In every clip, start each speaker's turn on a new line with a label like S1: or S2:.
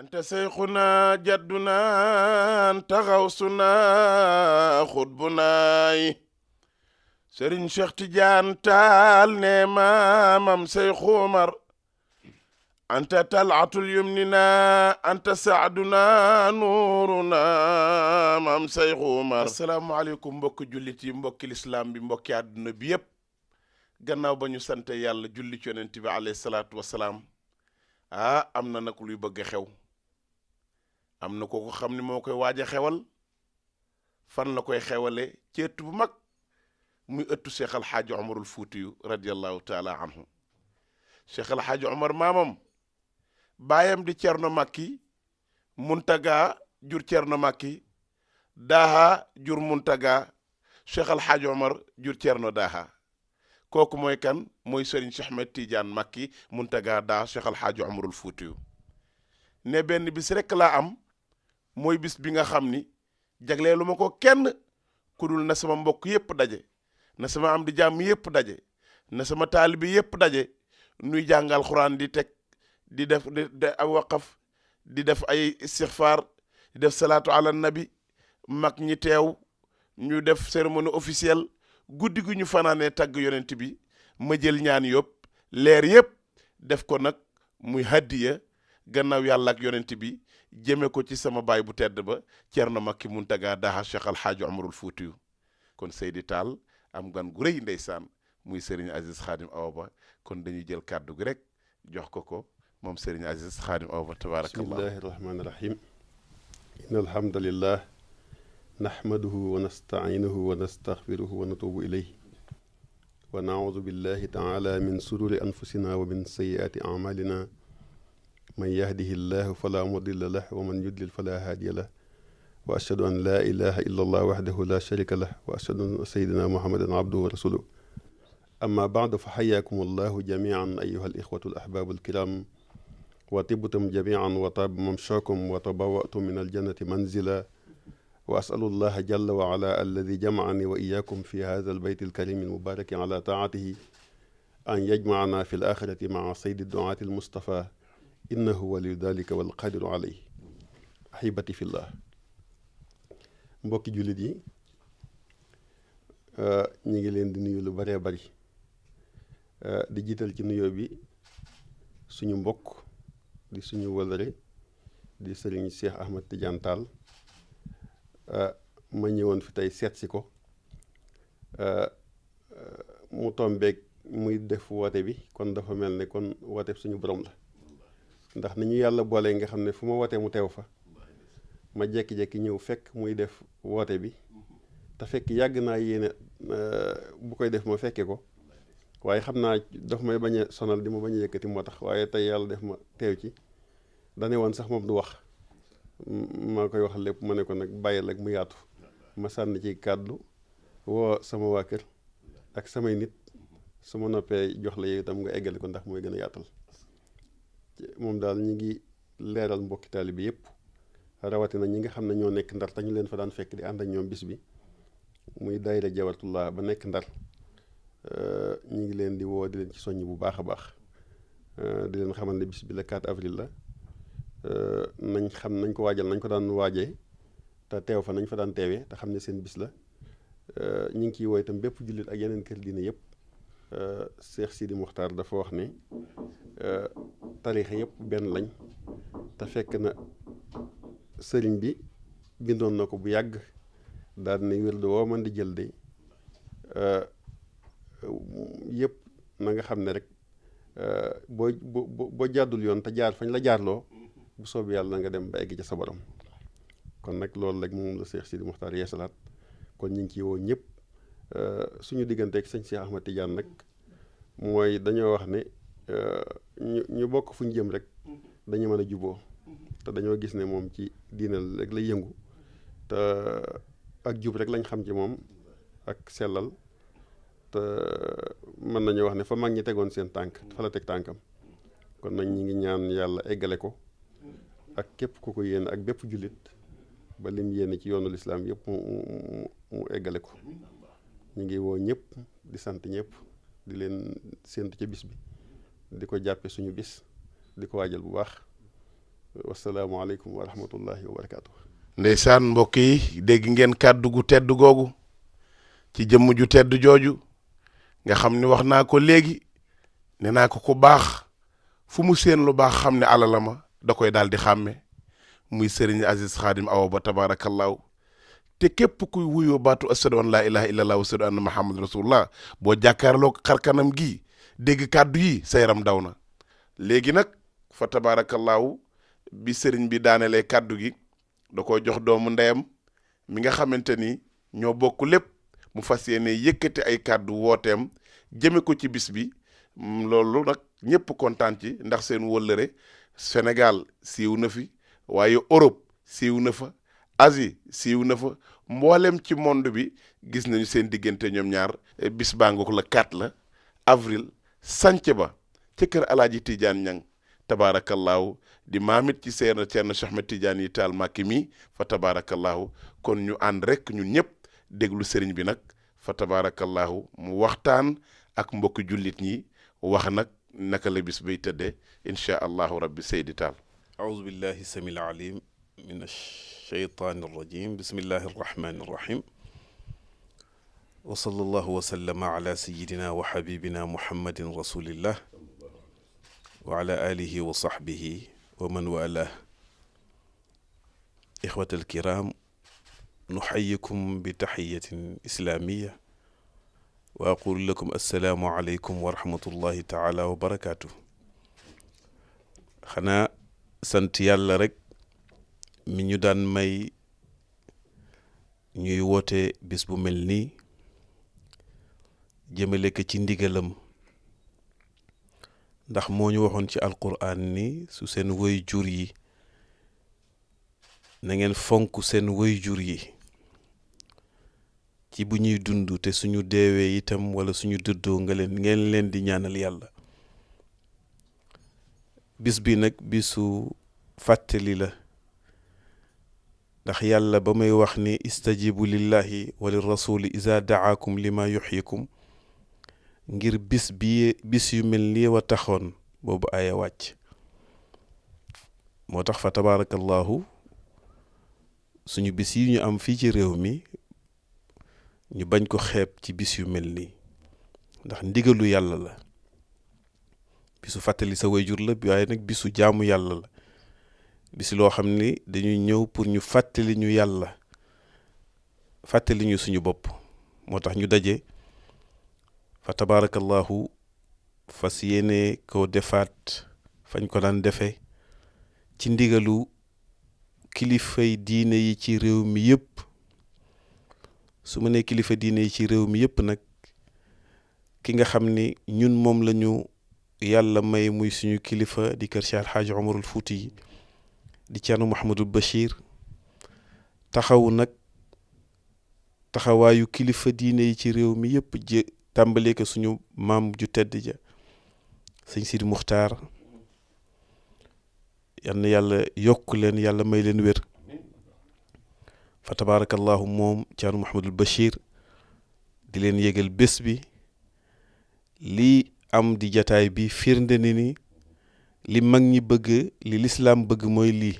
S1: anta seyxuna jadduna anta xawsuna xutbunaay sëriñ Cheikh Tidiane Taal ne maamam Seyxu Umar anta tal'atul yumnina anta saaduna nuuruna maam Seyxu Umar. asalaamaaleykum mbokki jullit yi mbokki lislaam bi mbokki àdduna bi yépp gannaaw ba ñu sante yàlla julli ci yonent bi alayhi salaatu wasalaam am na nag luy bëgg a xew am na ko xam ni moo koy waaj a xewal fan la koy xewale ci ëtt bu mag muy ëttu Cheikh El Hadj Omarul Fuutiyu radiyallahu taala anhu Cheikh El Hadj Omar maamam baayam di Cerno Makki Muntaga jur Cerno Makki Daha jur Muntaga Cheikh El Hadj Omar jur Cerno Daha kooku mooy kan mooy Serigne Cheikh Ahmed Tidiane Makki Muntaga Daha Cheikh El Hadj Omarul Fuutiyu ne benn bis rek laa am mooy bis bi nga xam ni jagleelu ma ko kenn ku dul na sama mbokk yépp daje na sama am di jàmm yépp daje na sama taalibi yépp daje nuy jàngal xuraan di teg di def ay waqaf di def ay istixfaar di def salaatu ala nabi mag ñi teew ñu def cérémonie officielle guddi gu ñu fanaanee tagg yonent bi ma jël ñaan yëpp leer yépp def ko nag muy hadiya gannaaw yàlla ak yonent bi jëme ko ci sama baay bu tedd ba Cerno Makki Muntaga Daha Cheikh Al Hadj Omarul Fuutiyu kon Seydi Taal am gan gu rëy ndeysaan muy Serigne Aziz Khadim Awa Ba kon dañuy jël kàddu gi rek jox ko moom Serigne Aziz Khadim Awa Ba tabarakallah.
S2: bismillahi rahmani rahim inna alhamdulillah nahmaduhu wa nasta'inuhu wa nastaghfiruhu wa natubu ilayhi wa na'udhu billahi ta'ala min sururi anfusina wa min sayyiati a'malina man yahdihi llahu fala mudilla lahu wa man yudlil fala hadiya lahu wa ashhadu an la ilaha illa allah wahdahu la sharika lahu wa ashhadu anna sayyidina muhammadan abduhu wa rasuluhu amma ba'du fa hayyakum allahu jami'an ayyuha al-ikhwatu al-ahbabu al-kiram wa tibtum jami'an wa taba mamshakum wa tabawwa'tum min al-jannati manzila wa as'alu allaha jalla wa ala alladhi jama'ani wa iyyakum fi hadha al-bayti al-karim al-mubaraki ala ta'atihi an yajma'ana fi al-akhirati ma'a sayyidi ad-du'ati al-mustafa innahu waliyu dhalika wal qadiru alayhi ahibati fillah mbokki jullit yi ñu ngi leen di nuyu lu bëree bëri di jiital ci nuyoo bi suñu mbokk di suñu wëlëre di sëriñ Cheikh Ahmed Tidiane Taal ma ñëwoon fi tey seet si ko mu tombeeg muy def woote bi kon dafa mel ne kon woote suñu borom la ndax ni ñu yàlla boole nga xam ne fu ma wootee mu teew fa ma jekki-jekki ñëw fekk muy def woote bi te fekk yàgg naa yéene bu koy def ma fekke ko waaye xam naa daf may bañ a sonal di ma bañ a yëkkati moo tax waaye tey yàlla def ma teew ci dane woon sax moom du wax maa koy wax lépp ma ne ko nag bàyyil rek mu yaatu ma sànni ci kàddu woo sama waa kër ak samay nit su ma noppee jox la yow itam nga eggale ko ndax mooy gën a yaatal moom daal ñi ngi leeral mbokki taalibe bi yëpp rawatina ñi nga xam ne ñoo nekk ndar te ñu leen fa daan fekk di ànd ak ñoom bis bi muy daayira Jawaratullah ba nekk ndar ñi ngi leen di woo di leen ci soññ bu baax a baax di leen xamal ne bis bi la 4 avril la nañ ko waajal nañ ko daan waajee te teew fa nañ fa daan teewee te xam ne seen bis la ñi ngi ciy woo itam bépp jullit ak yeneen kër diine yëpp Cheikh Sidi Muxtaar dafa wax ne tariixa yëpp benn lañ te fekk na sëriñ bi bindoon na ko bu yàgg daal ne wérdu woo mën di jël de yëpp na nga xam ne rek boo jàddul yoon te jaar fañ la jaarloo bu soobee yàlla na nga dem ba egg ca sa borom kon nag loolu rek moom la Cheikh Sidi Muxtaar yeesalaat kon ñu ngi ciy woo ñëpp suñu digganteeg sëñ Cheikh Ahmed Tidiane nag mooy dañoo wax ne ñu bokk fu ñu jëm rek dañu mën a juboo te dañoo gis ne moom ci diinal rek lay yëngu te ak jub rek lañ xam ci moom ak sellal te mën nañu wax ne fa mag ñi tegoon seen tànk fa la teg tànkam kon nag ñi ngi ñaan yàlla eggale ko ak képp ku ko yéene ak bépp jullit ba lim yéene ci yoonu lislaam yëpp mu eggale ko ñu ngi woo ñëpp di sant ñëpp di leen séentu ca bis bi di ko jàppe suñu bis di ko waajal bu baax wasalaamualeykum wa rahmatullahi wa barakaatu.
S1: ndeysaan mbokk yi dégg ngeen kàddu gu tedd googu ci jëmm ju tedd jooju nga xam ni wax naa ko léegi ne naa ko ku baax fu mu seen lu baax xam ne alala ma da koy daal di xàmme muy Serigne Aziz Khadim Awa Ba tabaarakallaahu te képp kuy wuyoo baatu ashadu an laa ilaha illallah wa ashadu anna muhammad rasulullah boo jàkkaarloo xarkanam gi dégg kàddu yi sa yaram daw na léegi nag fa tabaarakallaahu bi sëriñ bi daanelee kàddu gi da ko jox doomu ndeyam mi nga xamante ni ñoo bokk lépp mu fas yéene yëkkati ay kàddu wooteem jëme ko ci bis bi loolu nag ñëpp kontaan ci ndax seen wëllëre Sénégal siiw na fi waaye Europe siiw na fa Asie siiw na fa mboolem ci monde bi gis nañu seen diggante ñoom ñaar bis baa ngoog la 4 la avril sanc ba ca kër Alaaji Tidiane Ñang tabaarakallaahu di maamit ci Ceerno Cheikh Ahmed Tidiane yi taal Màkki mi fa tabaarakallaahu kon ñu ànd rek ñun ñëpp déglu sëriñ bi nag fa tabaarakallaahu mu waxtaan ak mbokki jullit ñi wax nag naka la bis bay tëddee inchaa allahu rabbi seydi taal
S3: أعوذ بالله السميع العليم من الشيطان الرجيم بسم الله الرحمن الرحيم وصلى الله وسلم على سيدنا وحبيبنا محمد رسول الله وعلى آله وصحبه ومن والاه إخوة الكرام نحييكم بتحية إسلامية وأقول لكم السلام عليكم ورحمة الله تعالى وبركاته xanaa sant yàlla rek mi ñu daan may ñuy woote bis bu mel nii jëmale ko ci ndigalam ndax moo ñu waxoon ci alquran ni su seen woy jur yi na ngeen fonk seen woy jur yi ci bu ñuy dund te suñu deewee itam wala suñu dëddoo ngeen leen di ñaanal yàlla bis bi nag bisu fàttali la ndax yàlla ba may wax ni istajibu lillahi wa lirrasuli iza daakum lima yuxyikum ngir bis yu mel nii wa taxoon boobu aaya wàcc moo tax fa tabaarakallahu suñu bis yi ñu am fii ci réew mi ñu bañ ko xeeb ci bis yu mel nii ndax ndigalu yàlla la bisu fàttali sa wayjur la waaye nag bisu jaamu yàlla la bisi loo xam ni dañuy ñëw pour ñu fàttali ñu yàlla fàttali ñu suñu bopp moo tax ñu daje fa tabaarakallahu fas yéene ko defaat fañ ko daan defee ci ndigalu kilifay diine yi ci réew mi yëpp su ma nee kilifa diine yi ci réew mi yëpp nag ki nga xam ni ñun moom lañu yàlla may muy suñu kilifa di kër Cheikh Alxaaji Omarul Fuuti yi di Ceerno Mouhamadul Bachir taxaw nag taxawaayu kilifa diine yi ci réew mi yëpp tàmbalee ko suñu maam ju tedd ja sëñ Sidi Muxtaar yal na yàlla yokk leen yàlla may leen wér fa tabaarakallahu moom Ceerno Mouhamadul Bachir di leen yégal bés bi lii am di jataay bi firnde ni li mag ñi bëgg li lislaam bëgg mooy lii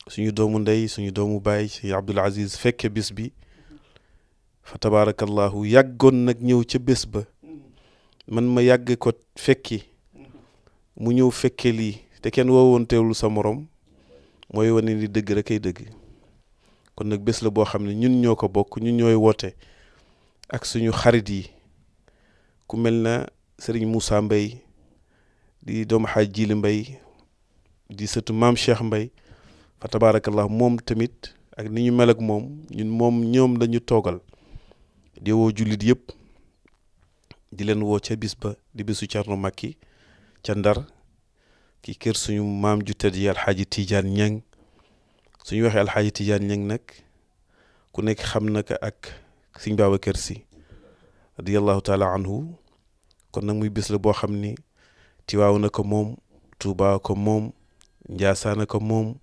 S3: suñu doomu ndey suñu doomu baay si Abdul Aziz fekke bis bi fa tabaarakallahu yàggoon nag ñëw ca bés ba man ma yàgg ko fekki mu ñëw fekke lii te kenn woowoon teewlu sa morom mooy wane ni dëgg rek ay dëgg kon nag bés la boo xam ne ñun ñoo ko bokk ñun ñooy woote ak suñu xarit yi ku mel na Serigne Moussa Mbaye di doomu xaaj Jili Mbaye di sëtu maam Cheikh Mbaye fa tabaarakallah moom tamit ak ni ñu mel ak moom ñoom lañu toogal di woo jullit yëpp di leen woo ca bis ba di bisu Cerno Makki ca Ndar ki kër suñu maam ju tedd yi Alxaaji Tidiane Ñang suñu waxee Alxaaji Tidiane Ñang nag ku nekk xam na ko ak Sëñ Babacar Si radiyallahu taala anhu kon nag muy bis la boo xam ni Tiwaaw na ko moom Tuubaa ko moom Njaasaan ko moom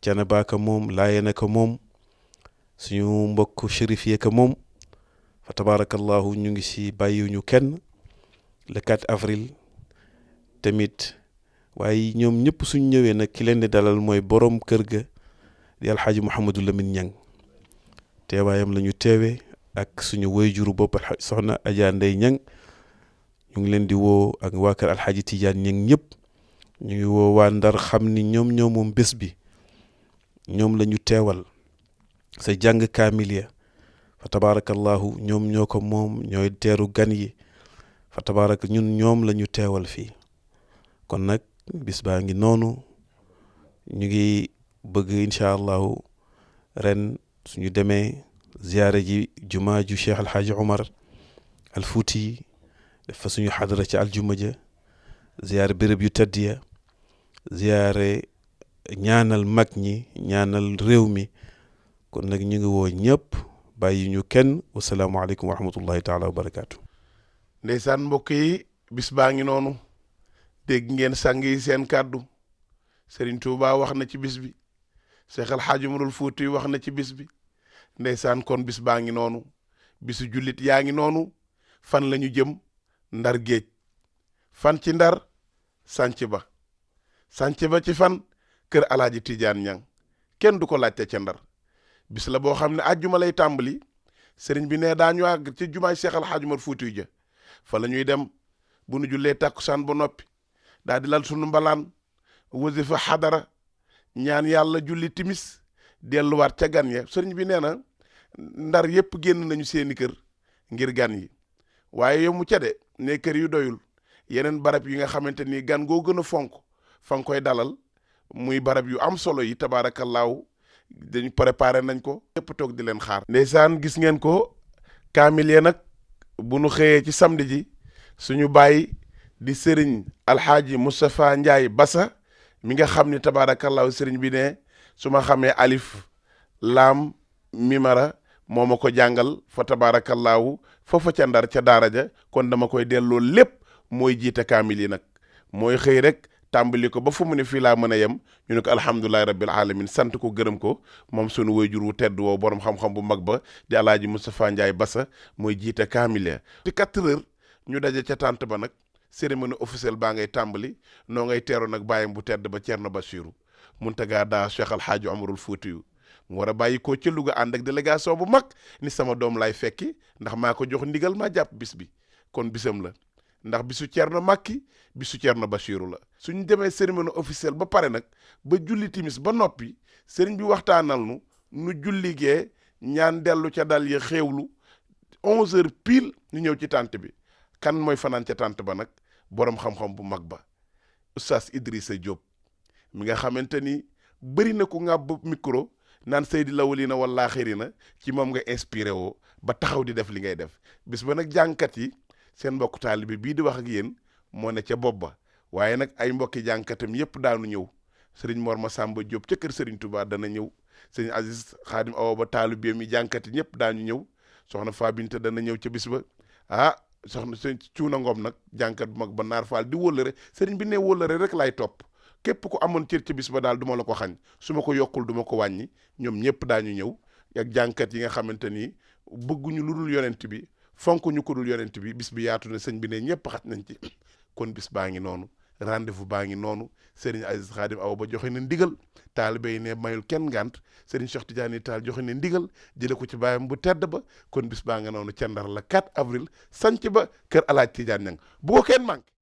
S3: Canaba ko moom Laayeen ko moom suñu mbokk shérif yi ko moom fa tabaarakallahu ñu ngi si bàyyiwuñu kenn le 4 avril tamit waaye ñoom ñëpp suñ ñëwee nag ki leen di dalal mooy borom kër ga di alxaaji Mouhamadou Lamine Ñang teewaayam la ñu teewee ak suñu wayjuru bopp soxna Adja Ndey Ñang ñu ngi leen di woo ak waa kër alxaaji Tidiane Ñang ñëpp ñu ngi woo waa Ndar xam ni ñoom ñoo moom bés bi ñoom la ñu teewal sa jàng kaamil ya fa tabaarakallahu ñoom ñoo ko moom ñooy teeru gan yi fa tabaaraka ñun ñoom la ñu teewal fii kon nag bis baa ngi noonu ñu ngi bëgg incha allahu ren suñu demee ziyaare ji jumaa ju Cheikh Alxaaji Omar al Fuuti def fa suñu xadara ci aljuma ja ziyaare béréb yu tedd ya ziyaare ñaanal mag ñi ñaanal réew mi kon nag ñu ngi woo ñëpp bàyyi ñu kenn wasalaamualeykum wa rahmatullahi taala wa barakaatu.
S1: ndeysaan mbokk yi bis baa ngi noonu dégg ngeen sang yi seen kàddu Serigne Touba wax na ci bis bi Cheikh El Hadj Umarul Fuuti wax na ci bis bi ndeysaan kon bis baa ngi noonu bisu jullit yaa ngi noonu fan la ñu jëm Ndar géej fan ci Ndar sànc ba ci fan kër Alaaji Tidiane Ñang kenn du ko laajte ca Ndar bis la boo xam ne àjjuma lay tàmbali sëriñ bi ne daañu àgg ci jumaay Cheikh El Hadj Umar Fuuti ja fa la ñuy dem bu nu jullee tàkkusaan ba noppi daal di lal sunu mbalaan wasifa xadara ñaan yàlla julli timis delluwaat ca gan ya sëriñ bi nee na Ndar yépp génn nañu seeni kër ngir gan yi waaye yow mu ca de ne kër yu doyul yeneen barab yi nga xamante ni gan goo gën a fonk fa nga koy dalal muy barab yu am solo yi tabaarakallaahu dañu préparé nañ ko ñëpp toog di leen xaar ndeysaan gis ngeen ko kaamil ya nag bu nu xëyee ci samedi ji suñu bàyyi di sëriñ alxaaji Moustapha Ndiaye Bassa mi nga xam ni tabaarakallaahu sëriñ bi ne su ma xamee alif laam mimara moo ma ko jàngal fa tabaarakallaahu foofa ca Ndar ca daara ja kon dama koy delloo lépp mooy jiite kaamil yi nag mooy xëy rek tàmbali ko ba fu mu ne fii laa mën a yem ñu ne ko alhamdulilahi rabbil alamin sant ko gërëm ko moom sunu wayjur wu tedd woo borom xam-xam bu mag ba di alaaji Moustapha Ndiaye Bassa mooy jiite kaamil ya ci 4 heures ñu daje ca tànt ba nag cérémonie officielle baa ngay tàmbali noo ngay teeru nag bàyyam bu tedd ba Thierno Bassirou Muntaga daa Cheikh Alhaaji Omarul Fuutiyu mu war a bàyyi koo ca Louga ànd ak délégation bu mag ni sama doom lay fekki ndax maa ko jox ndigal maa jàpp bis bi kon bisam la ndax bisu Thierno Makki bisu Thierno Bassirou la suñu demee cérémonie officielle ba pare nag ba julli timis ba noppi sëriñ bi waxtaanal nu julli gee ñaan dellu ca dal ya xéewlu 11 heures pile ñu ñëw ci tànt bi kan mooy fanaan ca tànt ba nag borom xam-xam bu mag ba oustaz Idrissa Diop mi nga xamante ni bëri na ku ngàbb micro naan Seydi Lawalina wal Aaxirina ci moom nga inspiré woo ba taxaw di def li ngay def bis ba nag jàngkat yi seen mbokku taalibe bii di wax ak yéen moo ne ca bopp ba waaye nag ay mbokki jàngkatam yépp daanu ñëw sëriñ Mor Masamba Diop ca kër sëriñ Touba dana ñëw sëriñ Aziz Xaadim Awa ba taalibeem yi jàngkat yi ñëpp daañu ñëw soxna Fabinte dana ñëw ca bis ba soxna sëriñ Cuuna Ngom nag jàngkat bu mag ba Naar Faal di wóllëre sëriñ bi ne wóllëre rek laay topp képp ku amoon cër ca bis ba daal du ma la ko xañ su ma ko yokkul du ma ko wàññi ñoom ñëpp daañu ñëw ak jàngkat yi nga xamante ni bëgguñu lu dul yonent bi fonk ñu ko dul yonent bi bis bi yaatu na sëñ bi ne ñëpp xaj nañ ci kon bis baa ngi noonu rendez-vous baa ngi noonu Serigne Aziz Khadim Awa ba joxe na ndigal taalibe yi ne mayul kenn ngant Serigne Cheikh Tidiane Tall joxe na ndigal jële ko ci baayam bu tedd ba kon bis baa nga noonu ca Ndar la 4 avril sanc ba kër Alaaji Tidiane Ñang bu ko kenn manqué